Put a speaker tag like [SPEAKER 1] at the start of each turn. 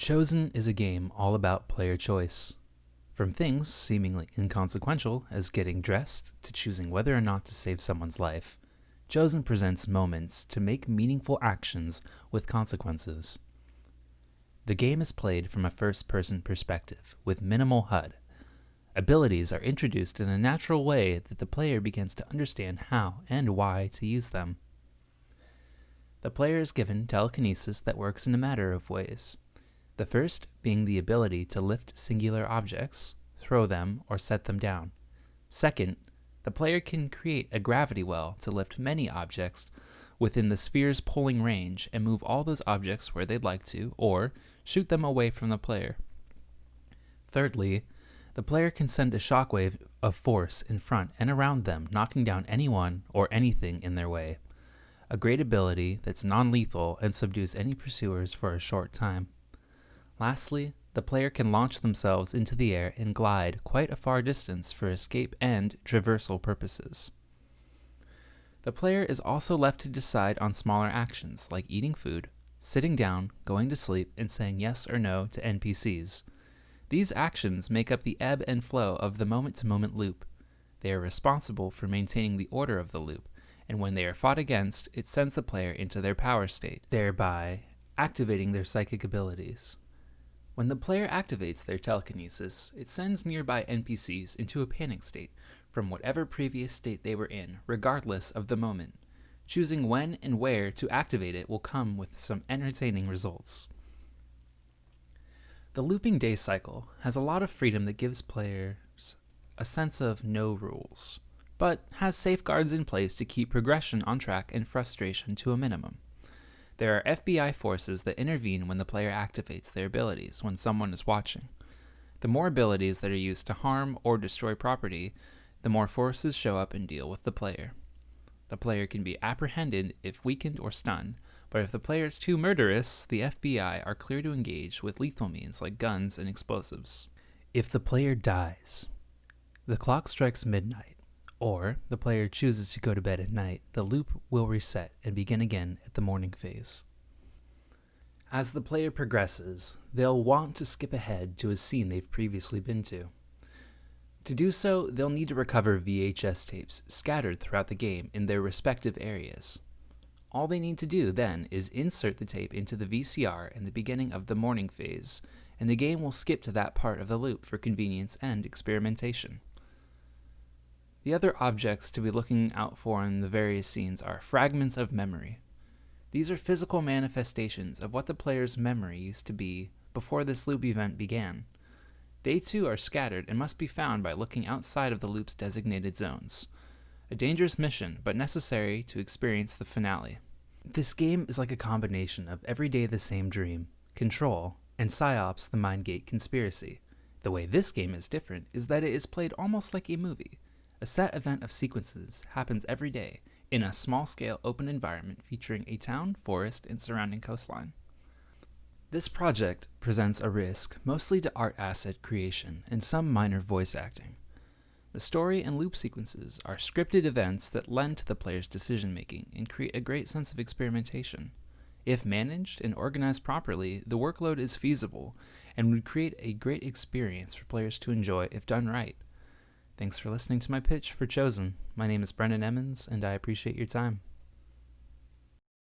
[SPEAKER 1] Chosen is a game all about player choice. From things seemingly inconsequential as getting dressed to choosing whether or not to save someone's life, Chosen presents moments to make meaningful actions with consequences. The game is played from a first-person perspective with minimal HUD. Abilities are introduced in a natural way that the player begins to understand how and why to use them. The player is given telekinesis that works in a matter of ways. The first being the ability to lift singular objects, throw them, or set them down. Second, the player can create a gravity well to lift many objects within the sphere's pulling range and move all those objects where they'd like to, or shoot them away from the player. Thirdly, the player can send a shockwave of force in front and around them, knocking down anyone or anything in their way. A great ability that's non-lethal and subdues any pursuers for a short time. Lastly, the player can launch themselves into the air and glide quite a far distance for escape and traversal purposes. The player is also left to decide on smaller actions like eating food, sitting down, going to sleep, and saying yes or no to NPCs. These actions make up the ebb and flow of the moment-to-moment loop. They are responsible for maintaining the order of the loop, and when they are fought against, it sends the player into their power state, thereby activating their psychic abilities. When the player activates their telekinesis, it sends nearby NPCs into a panic state from whatever previous state they were in, regardless of the moment. Choosing when and where to activate it will come with some entertaining results. The looping day cycle has a lot of freedom that gives players a sense of no rules, but has safeguards in place to keep progression on track and frustration to a minimum. There are FBI forces that intervene when the player activates their abilities when someone is watching. The more abilities that are used to harm or destroy property, the more forces show up and deal with the player. The player can be apprehended if weakened or stunned, but if the player is too murderous, the FBI are clear to engage with lethal means like guns and explosives. If the player dies, the clock strikes midnight, or the player chooses to go to bed at night, the loop will reset and begin again at the morning phase. As the player progresses, they'll want to skip ahead to a scene they've previously been to. To do so, they'll need to recover VHS tapes scattered throughout the game in their respective areas. All they need to do then is insert the tape into the VCR in the beginning of the morning phase, and the game will skip to that part of the loop for convenience and experimentation. The other objects to be looking out for in the various scenes are fragments of memory. These are physical manifestations of what the player's memory used to be before this loop event began. They too are scattered and must be found by looking outside of the loop's designated zones. A dangerous mission, but necessary to experience the finale. This game is like a combination of Every Day the Same Dream, Control, and PsyOps the Mindgate Conspiracy. The way this game is different is that it is played almost like a movie. A set event of sequences happens every day in a small-scale open environment featuring a town, forest, and surrounding coastline. This project presents a risk mostly to art asset creation and some minor voice acting. The story and loop sequences are scripted events that lend to the player's decision-making and create a great sense of experimentation. If managed and organized properly, the workload is feasible and would create a great experience for players to enjoy if done right. Thanks for listening to my pitch for Chosen. My name is Brendan Emmons, and I appreciate your time.